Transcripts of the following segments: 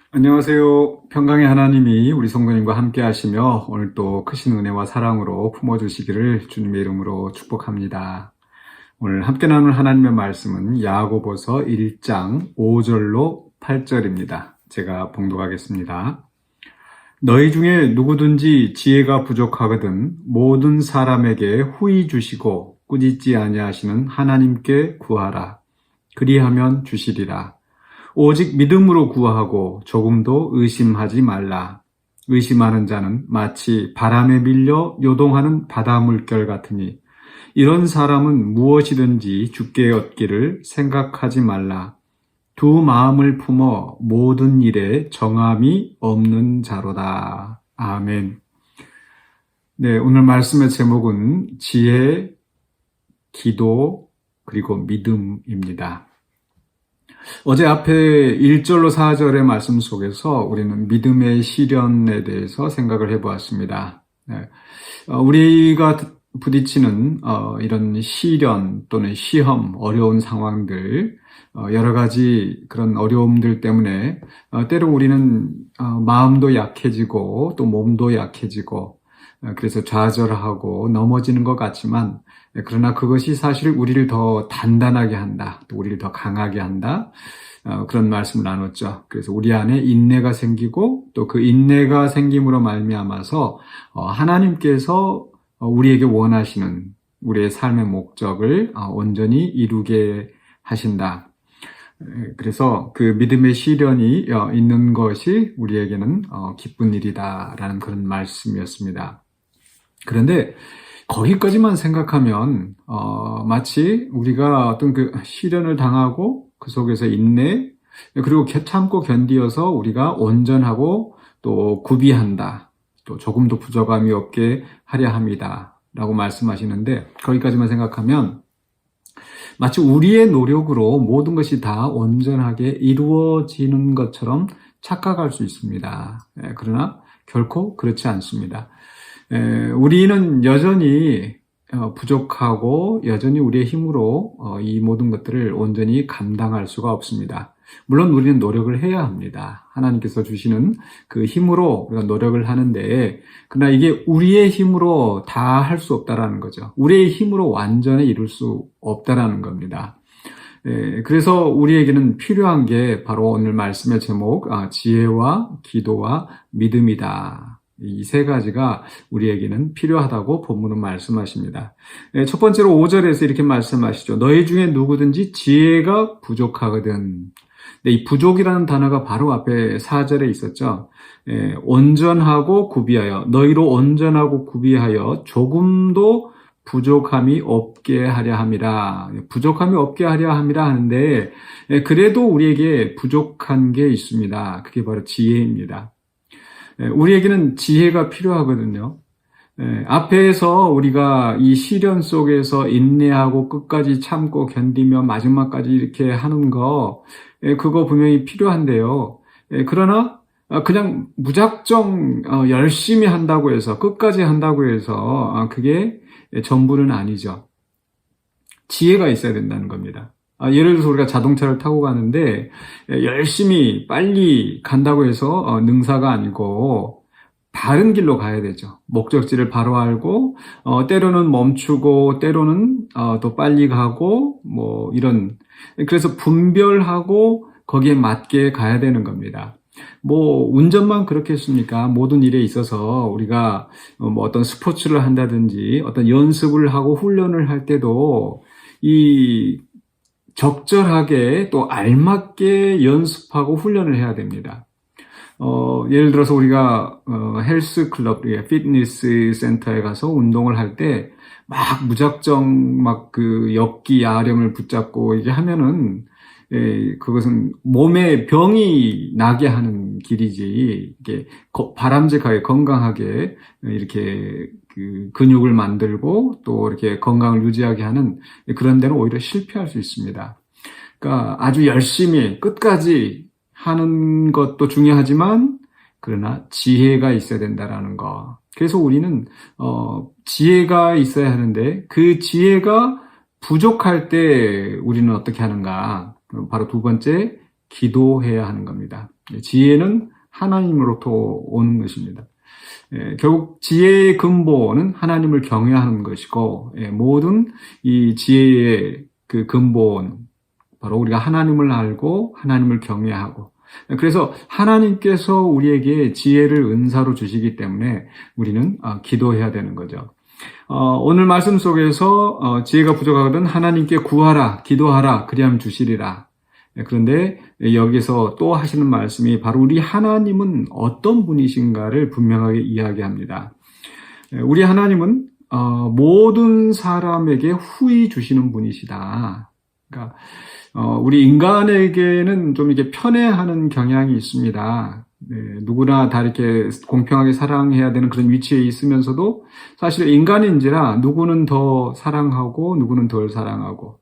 안녕하세요. 평강의 하나님이 우리 성도님과 함께 하시며 오늘 또 크신 은혜와 사랑으로 품어주시기를 주님의 이름으로 축복합니다. 오늘 함께 나눌 하나님의 말씀은 야고보서 1장 5절로 8절입니다. 제가 봉독하겠습니다. 너희 중에 누구든지 지혜가 부족하거든 모든 사람에게 후히 주시고 꾸짖지 아니하시는 하나님께 구하라. 그리하면 주시리라. 오직 믿음으로 구하고 조금도 의심하지 말라. 의심하는 자는 마치 바람에 밀려 요동하는 바다 물결 같으니 이런 사람은 무엇이든지 주께 얻기를 생각하지 말라. 두 마음을 품어 모든 일에 정함이 없는 자로다. 아멘. 네, 오늘 말씀의 제목은 지혜, 기도, 그리고 믿음입니다. 어제 앞에 1절로 4절의 말씀 속에서 우리는 믿음의 시련에 대해서 생각을 해보았습니다. 우리가 부딪히는 이런 시련 또는 시험, 어려운 상황들, 여러 가지 그런 어려움들 때문에 때로 우리는 마음도 약해지고 또 몸도 약해지고 그래서 좌절하고 넘어지는 것 같지만 그러나 그것이 사실 우리를 더 단단하게 한다, 또 우리를 더 강하게 한다, 그런 말씀을 나눴죠. 그래서 우리 안에 인내가 생기고 또 그 인내가 생김으로 말미암아서 하나님께서 우리에게 원하시는 우리의 삶의 목적을 온전히 이루게 하신다. 그래서 그 믿음의 시련이 있는 것이 우리에게는 기쁜 일이다라는 그런 말씀이었습니다. 그런데 거기까지만 생각하면 마치 우리가 어떤 그 시련을 당하고 그 속에서 인내 그리고 참고 견디어서 우리가 온전하고 또 구비한다, 또 조금도 부족함이 없게 하려 합니다 라고 말씀하시는데, 거기까지만 생각하면 마치 우리의 노력으로 모든 것이 다 온전하게 이루어지는 것처럼 착각할 수 있습니다. 그러나 결코 그렇지 않습니다. 우리는 여전히 부족하고 여전히 우리의 힘으로 이 모든 것들을 온전히 감당할 수가 없습니다. 물론 우리는 노력을 해야 합니다. 하나님께서 주시는 그 힘으로 우리가 노력을 하는데, 그러나 이게 우리의 힘으로 다 할 수 없다라는 거죠. 우리의 힘으로 완전히 이룰 수 없다라는 겁니다. 그래서 우리에게는 필요한 게 바로 오늘 말씀의 제목, 지혜와 기도와 믿음이다. 이 세 가지가 우리에게는 필요하다고 본문은 말씀하십니다. 첫 번째로 5절에서 이렇게 말씀하시죠. 너희 중에 누구든지 지혜가 부족하거든. 이 부족이라는 단어가 바로 앞에 4절에 있었죠. 온전하고 구비하여, 너희로 온전하고 구비하여 조금도 부족함이 없게 하려 함이라. 부족함이 없게 하려 함이라 하는데, 그래도 우리에게 부족한 게 있습니다. 그게 바로 지혜입니다. 우리에게는 지혜가 필요하거든요. 앞에서 우리가 이 시련 속에서 인내하고 끝까지 참고 견디며 마지막까지 이렇게 하는 거, 그거 분명히 필요한데요. 그러나 그냥 무작정 열심히 한다고 해서, 끝까지 한다고 해서 그게 전부는 아니죠. 지혜가 있어야 된다는 겁니다. 예를 들어서 우리가 자동차를 타고 가는데 열심히 빨리 간다고 해서 능사가 아니고 바른 길로 가야 되죠. 목적지를 바로 알고 때로는 멈추고 때로는 또 빨리 가고 뭐 이런, 그래서 분별하고 거기에 맞게 가야 되는 겁니다. 뭐 운전만 그렇겠습니까? 모든 일에 있어서 우리가 뭐 어떤 스포츠를 한다든지 어떤 연습을 하고 훈련을 할 때도 이 적절하게 또 알맞게 연습하고 훈련을 해야 됩니다. 예를 들어서 우리가 헬스 클럽, 피트니스 센터에 가서 운동을 할 때 막 무작정 막 그 역기 야령을 붙잡고 이게 하면은 그것은 몸에 병이 나게 하는 길이지, 이게 바람직하게 건강하게 이렇게 그 근육을 만들고 또 이렇게 건강을 유지하게 하는 그런 데는 오히려 실패할 수 있습니다. 그러니까 아주 열심히 끝까지 하는 것도 중요하지만 그러나 지혜가 있어야 된다라는 거. 그래서 우리는 지혜가 있어야 하는데 그 지혜가 부족할 때 우리는 어떻게 하는가? 바로 두 번째, 기도해야 하는 겁니다. 지혜는 하나님으로부터 오는 것입니다. 결국 지혜의 근본은 하나님을 경외하는 것이고, 모든 이 지혜의 그 근본, 바로 우리가 하나님을 알고 하나님을 경외하고, 그래서 하나님께서 우리에게 지혜를 은사로 주시기 때문에 우리는 기도해야 되는 거죠. 오늘 말씀 속에서 지혜가 부족하거든 하나님께 구하라, 기도하라, 그리하면 주시리라. 그런데 여기서 또 하시는 말씀이 바로 우리 하나님은 어떤 분이신가를 분명하게 이야기합니다. 우리 하나님은 모든 사람에게 후히 주시는 분이시다. 그러니까 우리 인간에게는 좀 이렇게 편애하는 경향이 있습니다. 누구나 다 이렇게 공평하게 사랑해야 되는 그런 위치에 있으면서도 사실 인간인지라 누구는 더 사랑하고 누구는 덜 사랑하고,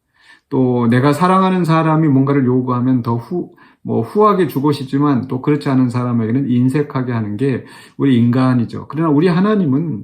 또 내가 사랑하는 사람이 뭔가를 요구하면 더 후하게 주고 싶지만 또 그렇지 않은 사람에게는 인색하게 하는 게 우리 인간이죠. 그러나 우리 하나님은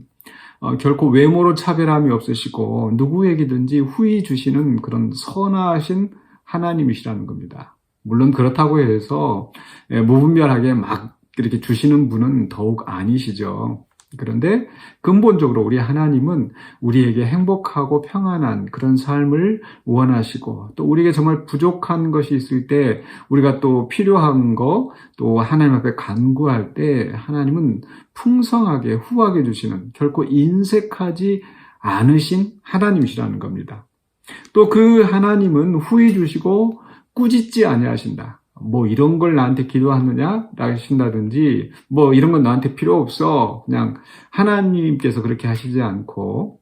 결코 외모로 차별함이 없으시고 누구에게든지 후히 주시는 그런 선하신 하나님이시라는 겁니다. 물론 그렇다고 해서 무분별하게 막 이렇게 주시는 분은 더욱 아니시죠. 그런데 근본적으로 우리 하나님은 우리에게 행복하고 평안한 그런 삶을 원하시고, 또 우리에게 정말 부족한 것이 있을 때 우리가 또 필요한 거, 또 하나님 앞에 간구할 때 하나님은 풍성하게 후하게 주시는, 결코 인색하지 않으신 하나님이시라는 겁니다. 또 그 하나님은 후히 주시고 꾸짖지 아니하신다. 뭐 이런 걸 나한테 기도하느냐 하신다든지 뭐 이런 건 나한테 필요 없어, 그냥 하나님께서 그렇게 하시지 않고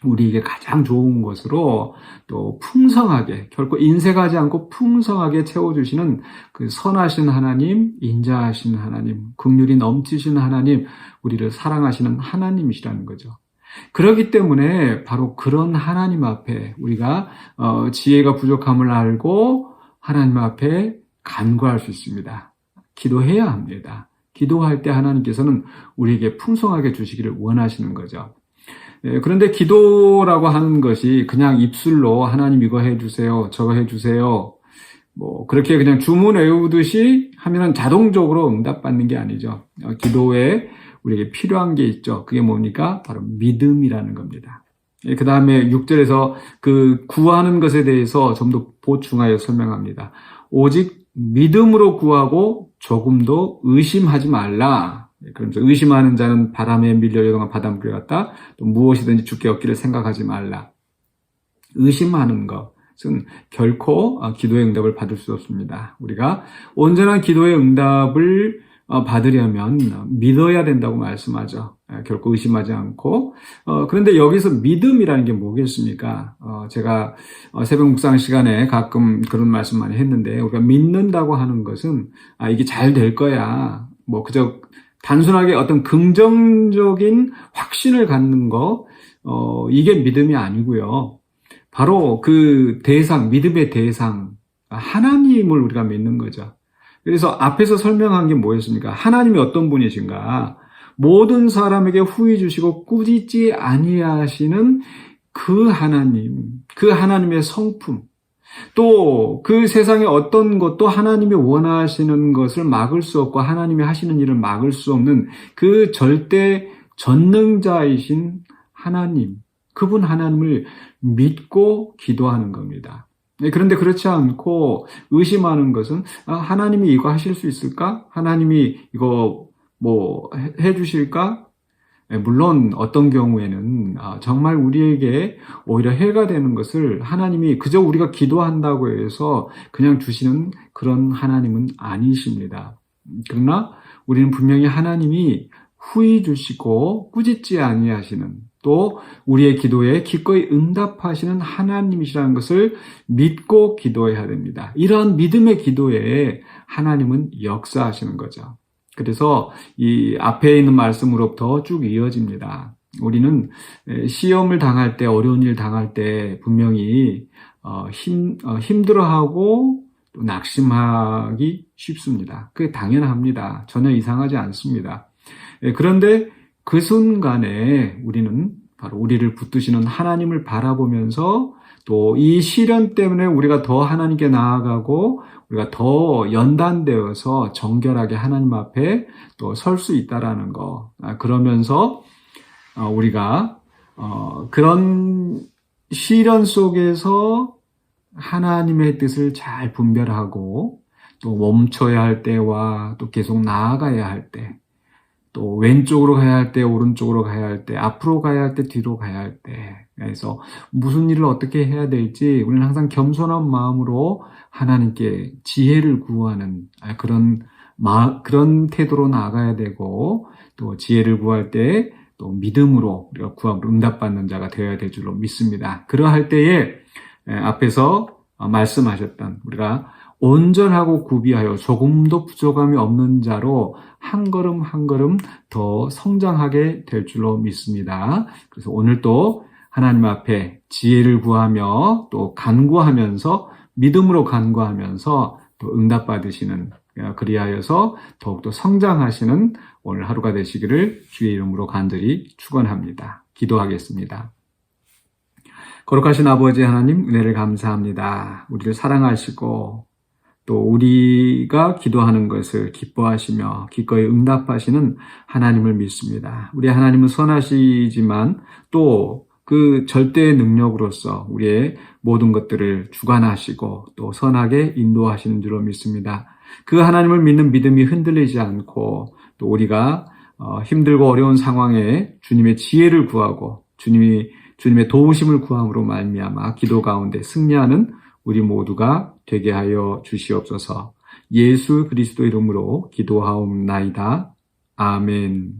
우리에게 가장 좋은 것으로 또 풍성하게, 결코 인색하지 않고 풍성하게 채워주시는 그 선하신 하나님, 인자하신 하나님, 긍휼이 넘치신 하나님, 우리를 사랑하시는 하나님이시라는 거죠. 그렇기 때문에 바로 그런 하나님 앞에 우리가 지혜가 부족함을 알고 하나님 앞에 간구할 수 있습니다. 기도해야 합니다. 기도할 때 하나님께서는 우리에게 풍성하게 주시기를 원하시는 거죠. 그런데 기도라고 하는 것이 그냥 입술로 하나님 이거 해주세요, 저거 해주세요, 뭐 그렇게 그냥 주문 외우듯이 하면은 자동적으로 응답받는 게 아니죠. 기도에 우리에게 필요한 게 있죠. 그게 뭡니까? 바로 믿음이라는 겁니다. 그 다음에 6절에서 그 구하는 것에 대해서 좀 더 보충하여 설명합니다. 오직 믿음으로 구하고 조금도 의심하지 말라. 그러면서 의심하는 자는 바람에 밀려 요동한 바닷물에 같다. 또 무엇이든지 주께 얻기를 생각하지 말라. 의심하는 것은 결코 기도의 응답을 받을 수 없습니다. 우리가 온전한 기도의 응답을 받으려면 믿어야 된다고 말씀하죠. 결코 의심하지 않고. 그런데 여기서 믿음이라는 게 뭐겠습니까? 제가 새벽 묵상 시간에 가끔 그런 말씀 많이 했는데, 우리가 믿는다고 하는 것은 이게 잘 될 거야, 뭐 그저 단순하게 어떤 긍정적인 확신을 갖는 거, 이게 믿음이 아니고요. 바로 그 대상, 믿음의 대상, 하나님을 우리가 믿는 거죠. 그래서 앞에서 설명한 게 뭐였습니까? 하나님이 어떤 분이신가? 모든 사람에게 후히 주시고 꾸짖지 아니하시는 그 하나님, 그 하나님의 성품, 또 그 세상의 어떤 것도 하나님이 원하시는 것을 막을 수 없고 하나님이 하시는 일을 막을 수 없는 그 절대 전능자이신 하나님, 그분 하나님을 믿고 기도하는 겁니다. 그런데 그렇지 않고 의심하는 것은 하나님이 이거 하실 수 있을까? 하나님이 이거 뭐 해주실까? 물론 어떤 경우에는 정말 우리에게 오히려 해가 되는 것을 하나님이 그저 우리가 기도한다고 해서 그냥 주시는 그런 하나님은 아니십니다. 그러나 우리는 분명히 하나님이 후히 주시고 꾸짖지 아니하시는, 또 우리의 기도에 기꺼이 응답하시는 하나님이시라는 것을 믿고 기도해야 됩니다. 이러한 믿음의 기도에 하나님은 역사하시는 거죠. 그래서 이 앞에 있는 말씀으로부터 쭉 이어집니다. 우리는 시험을 당할 때, 어려운 일 당할 때 분명히 힘들어하고 또 낙심하기 쉽습니다. 그게 당연합니다. 전혀 이상하지 않습니다. 그런데 그 순간에 우리는 바로 우리를 붙드시는 하나님을 바라보면서 또 이 시련 때문에 우리가 더 하나님께 나아가고 우리가 더 연단되어서 정결하게 하나님 앞에 또 설 수 있다라는 거. 그러면서 우리가 그런 시련 속에서 하나님의 뜻을 잘 분별하고 또 멈춰야 할 때와 또 계속 나아가야 할 때, 또 왼쪽으로 가야 할 때, 오른쪽으로 가야 할 때, 앞으로 가야 할 때, 뒤로 가야 할 때. 그래서 무슨 일을 어떻게 해야 될지 우리는 항상 겸손한 마음으로 하나님께 지혜를 구하는 그런 태도로 나아가야 되고, 또 지혜를 구할 때 또 믿음으로 우리가 구함으로 응답받는 자가 되어야 될 줄로 믿습니다. 그러할 때에 앞에서 말씀하셨던 우리가 온전하고 구비하여 조금도 부족함이 없는 자로 한 걸음 한 걸음 더 성장하게 될 줄로 믿습니다. 그래서 오늘도 하나님 앞에 지혜를 구하며 또 간구하면서 믿음으로 간구하면서 또 응답받으시는, 그리하여서 더욱더 성장하시는 오늘 하루가 되시기를 주의 이름으로 간절히 축원합니다. 기도하겠습니다. 거룩하신 아버지 하나님, 은혜를 감사합니다. 우리를 사랑하시고 또 우리가 기도하는 것을 기뻐하시며 기꺼이 응답하시는 하나님을 믿습니다. 우리 하나님은 선하시지만 또 그 절대의 능력으로서 우리의 모든 것들을 주관하시고 또 선하게 인도하시는 줄로 믿습니다. 그 하나님을 믿는 믿음이 흔들리지 않고 또 우리가 힘들고 어려운 상황에 주님의 지혜를 구하고 주님의 도우심을 구함으로 말미암아 기도 가운데 승리하는 우리 모두가 되게 하여 주시옵소서. 예수 그리스도 이름으로 기도하옵나이다. 아멘.